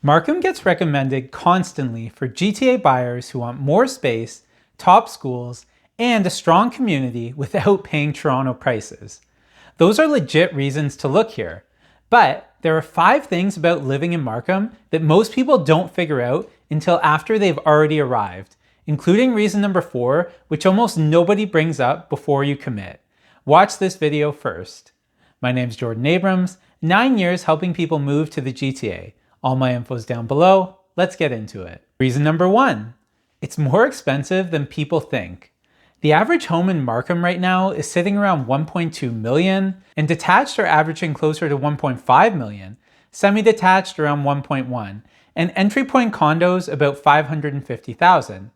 Markham gets recommended constantly for GTA buyers who want more space, top schools, and a strong community without paying Toronto prices. Those are legit reasons to look here. But there are 5 things about living in Markham that most people don't figure out until after they've already arrived, including reason number 4, which almost nobody brings up before you commit. Watch this video first. My name's Jordan Abrams, 9 years helping people move to the GTA. All my info's down below. Let's get into it. Reason number 1, it's more expensive than people think. The average home in Markham right now is sitting around 1.2 million, and detached are averaging closer to 1.5 million, semi-detached around 1.1, and entry point condos about 550,000.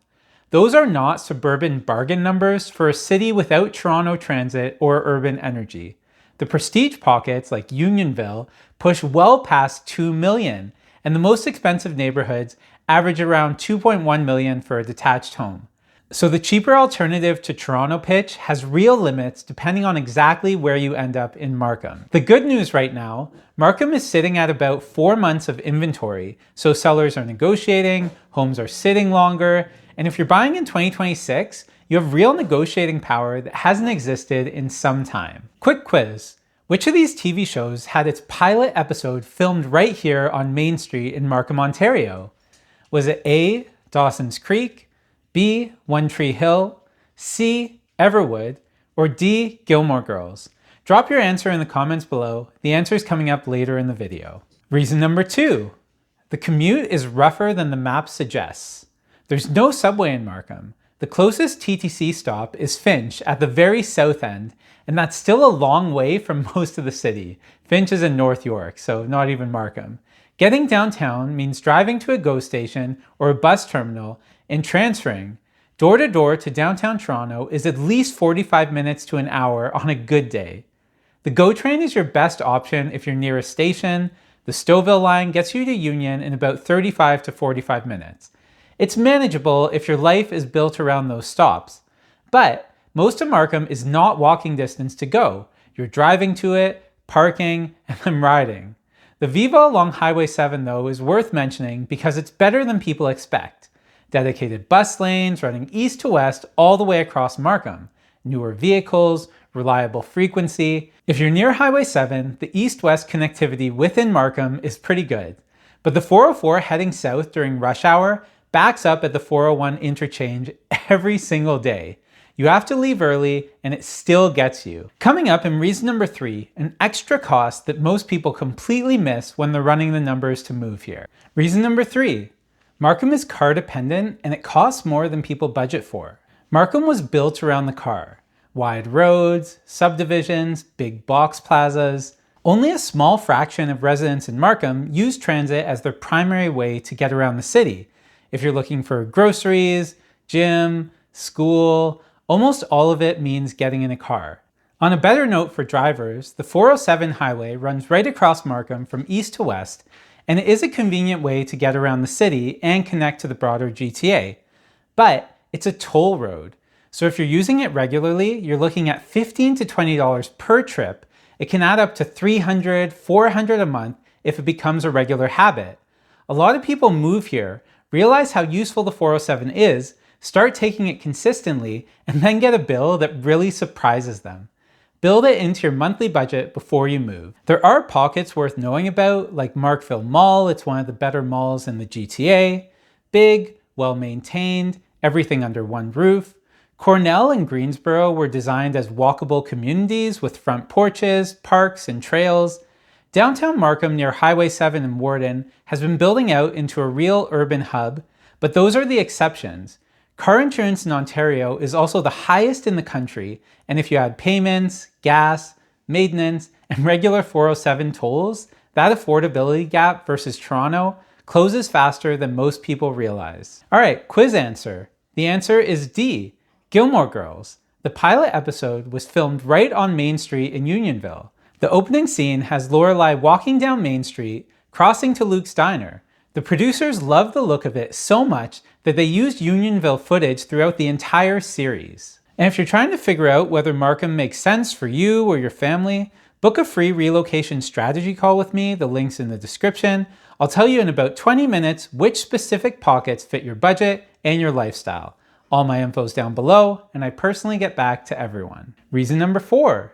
Those are not suburban bargain numbers for a city without Toronto Transit or urban energy. The prestige pockets like Unionville push well past 2 million, and the most expensive neighborhoods average around 2.1 million for a detached home. So the cheaper alternative to Toronto pitch has real limits depending on exactly where you end up in Markham. The good news right now, Markham is sitting at about 4 months of inventory, so sellers are negotiating, homes are sitting longer, and if you're buying in 2026, you have real negotiating power that hasn't existed in some time. Quick quiz. Which of these TV shows had its pilot episode filmed right here on Main Street in Markham, Ontario? Was it A, Dawson's Creek, B, One Tree Hill, C, Everwood, or D, Gilmore Girls? Drop your answer in the comments below. The answer is coming up later in the video. Reason number 2, the commute is rougher than the map suggests. There's no subway in Markham. The closest TTC stop is Finch at the very south end, and that's still a long way from most of the city. Finch is in North York, so not even Markham. Getting downtown means driving to a GO station or a bus terminal and transferring. Door to door to downtown Toronto is at least 45 minutes to an hour on a good day. The GO train is your best option if you're near a station. The Stouffville line gets you to Union in about 35 to 45 minutes. It's manageable if your life is built around those stops. But most of Markham is not walking distance to GO. You're driving to it, parking, and then riding. The Viva along Highway 7 though is worth mentioning because it's better than people expect. Dedicated bus lanes running east to west all the way across Markham. Newer vehicles, reliable frequency. If you're near Highway 7, the east-west connectivity within Markham is pretty good. But the 404 heading south during rush hour backs up at the 401 interchange every single day. You have to leave early and it still gets you. Coming up in reason number 3, an extra cost that most people completely miss when they're running the numbers to move here. Reason number 3, Markham is car dependent and it costs more than people budget for. Markham was built around the car. Wide roads, subdivisions, big box plazas. Only a small fraction of residents in Markham use transit as their primary way to get around the city. If you're looking for groceries, gym, school, almost all of it means getting in a car. On a better note for drivers, the 407 highway runs right across Markham from east to west, and it is a convenient way to get around the city and connect to the broader GTA. But it's a toll road, so if you're using it regularly, you're looking at $15 to $20 per trip. It can add up to $300, $400 a month if it becomes a regular habit. A lot of people move here, realize how useful the 407 is, start taking it consistently, and then get a bill that really surprises them. Build it into your monthly budget before you move. There are pockets worth knowing about, like Markville Mall. It's one of the better malls in the GTA. Big, well-maintained, everything under one roof. Cornell and Greensboro were designed as walkable communities with front porches, parks, and trails. Downtown Markham near Highway 7 and Warden has been building out into a real urban hub, but those are the exceptions. Car insurance in Ontario is also the highest in the country, and if you add payments, gas, maintenance, and regular 407 tolls, that affordability gap versus Toronto closes faster than most people realize. Alright, quiz answer. The answer is D, Gilmore Girls. The pilot episode was filmed right on Main Street in Unionville. The opening scene has Lorelai walking down Main Street, crossing to Luke's diner. The producers loved the look of it so much that they used Unionville footage throughout the entire series. And if you're trying to figure out whether Markham makes sense for you or your family, book a free relocation strategy call with me. The link's in the description. I'll tell you in about 20 minutes which specific pockets fit your budget and your lifestyle. All my info's down below, and I personally get back to everyone. Reason number 4.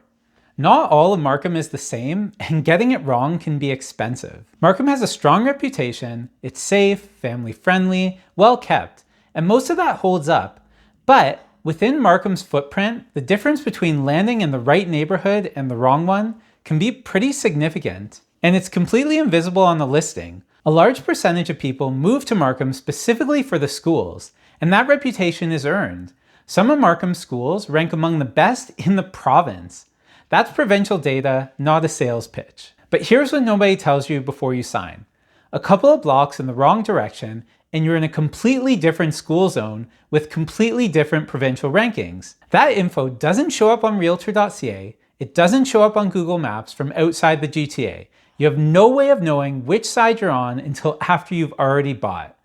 Not all of Markham is the same, and getting it wrong can be expensive. Markham has a strong reputation, it's safe, family-friendly, well-kept, and most of that holds up. But within Markham's footprint, the difference between landing in the right neighborhood and the wrong one can be pretty significant. And it's completely invisible on the listing. A large percentage of people move to Markham specifically for the schools, and that reputation is earned. Some of Markham's schools rank among the best in the province. That's provincial data, not a sales pitch. But here's what nobody tells you before you sign. A couple of blocks in the wrong direction, and you're in a completely different school zone with completely different provincial rankings. That info doesn't show up on realtor.ca, it doesn't show up on Google Maps from outside the GTA. You have no way of knowing which side you're on until after you've already bought.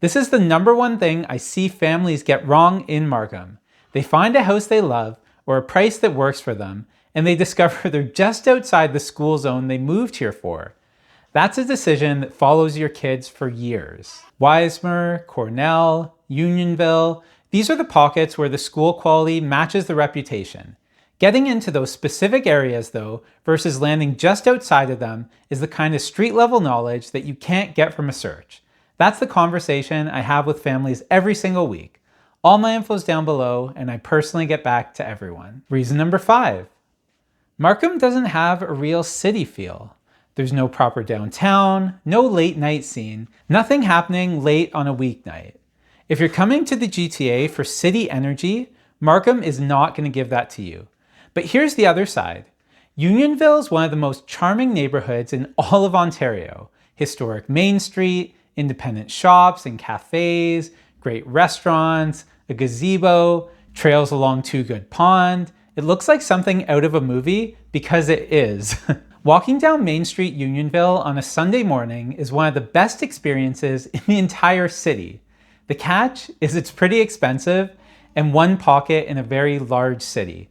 This is the number one thing I see families get wrong in Markham. They find a house they love or a price that works for them, and they discover they're just outside the school zone they moved here for. That's a decision that follows your kids for years. Wismer, Cornell, Unionville, these are the pockets where the school quality matches the reputation. Getting into those specific areas though, versus landing just outside of them, is the kind of street level knowledge that you can't get from a search. That's the conversation I have with families every single week. All my info's down below, and I personally get back to everyone. Reason number 5. Markham doesn't have a real city feel. There's no proper downtown, no late night scene, nothing happening late on a weeknight. If you're coming to the GTA for city energy, Markham is not going to give that to you. But here's the other side. Unionville is one of the most charming neighborhoods in all of Ontario. Historic Main Street, independent shops and cafes, great restaurants, a gazebo, trails along Two Good Pond. It looks like something out of a movie because it is. Walking down Main Street, Unionville on a Sunday morning is one of the best experiences in the entire city. The catch is it's pretty expensive and one pocket in a very large city.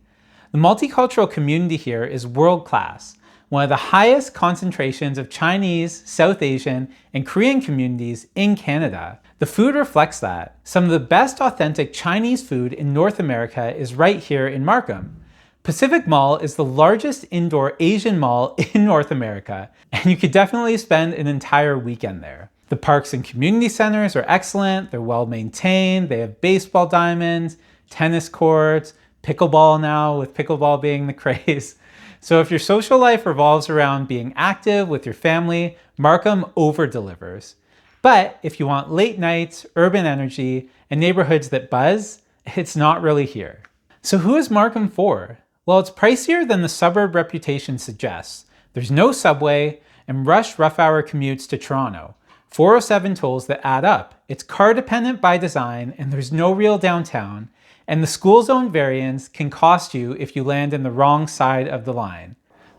The multicultural community here is world-class, one of the highest concentrations of Chinese, South Asian, and Korean communities in Canada. The food reflects that. Some of the best authentic Chinese food in North America is right here in Markham. Pacific Mall is the largest indoor Asian mall in North America, and you could definitely spend an entire weekend there. The parks and community centers are excellent, they're well maintained, they have baseball diamonds, tennis courts, pickleball now, with pickleball being the craze. So if your social life revolves around being active with your family, Markham over-delivers. But if you want late nights, urban energy, and neighborhoods that buzz, it's not really here. So who is Markham for? Well, it's pricier than the suburb reputation suggests. There's no subway, and rush rush-hour commutes to Toronto. 407 tolls that add up. It's car-dependent by design, and there's no real downtown, and the school zone variance can cost you if you land in the wrong side of the line.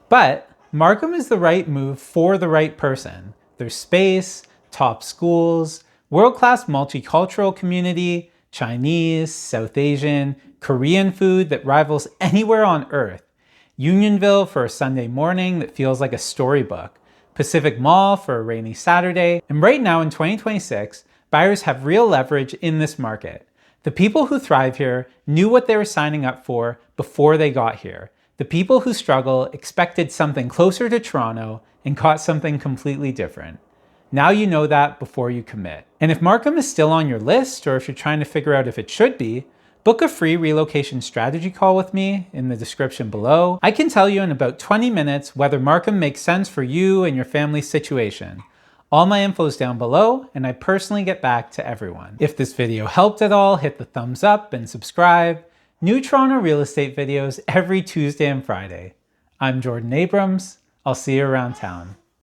But Markham is the right move for the right person. There's space, top schools, world-class multicultural community, Chinese, South Asian, Korean food that rivals anywhere on earth, Unionville for a Sunday morning that feels like a storybook, Pacific Mall for a rainy Saturday, and right now in 2026, buyers have real leverage in this market. The people who thrive here knew what they were signing up for before they got here. The people who struggle expected something closer to Toronto and got something completely different. Now you know that before you commit. And if Markham is still on your list, or if you're trying to figure out if it should be, book a free relocation strategy call with me in the description below. I can tell you in about 20 minutes whether Markham makes sense for you and your family's situation. All my info is down below, and I personally get back to everyone. If this video helped at all, hit the thumbs up and subscribe. New Toronto real estate videos every Tuesday and Friday. I'm Jordan Abrams. I'll see you around town.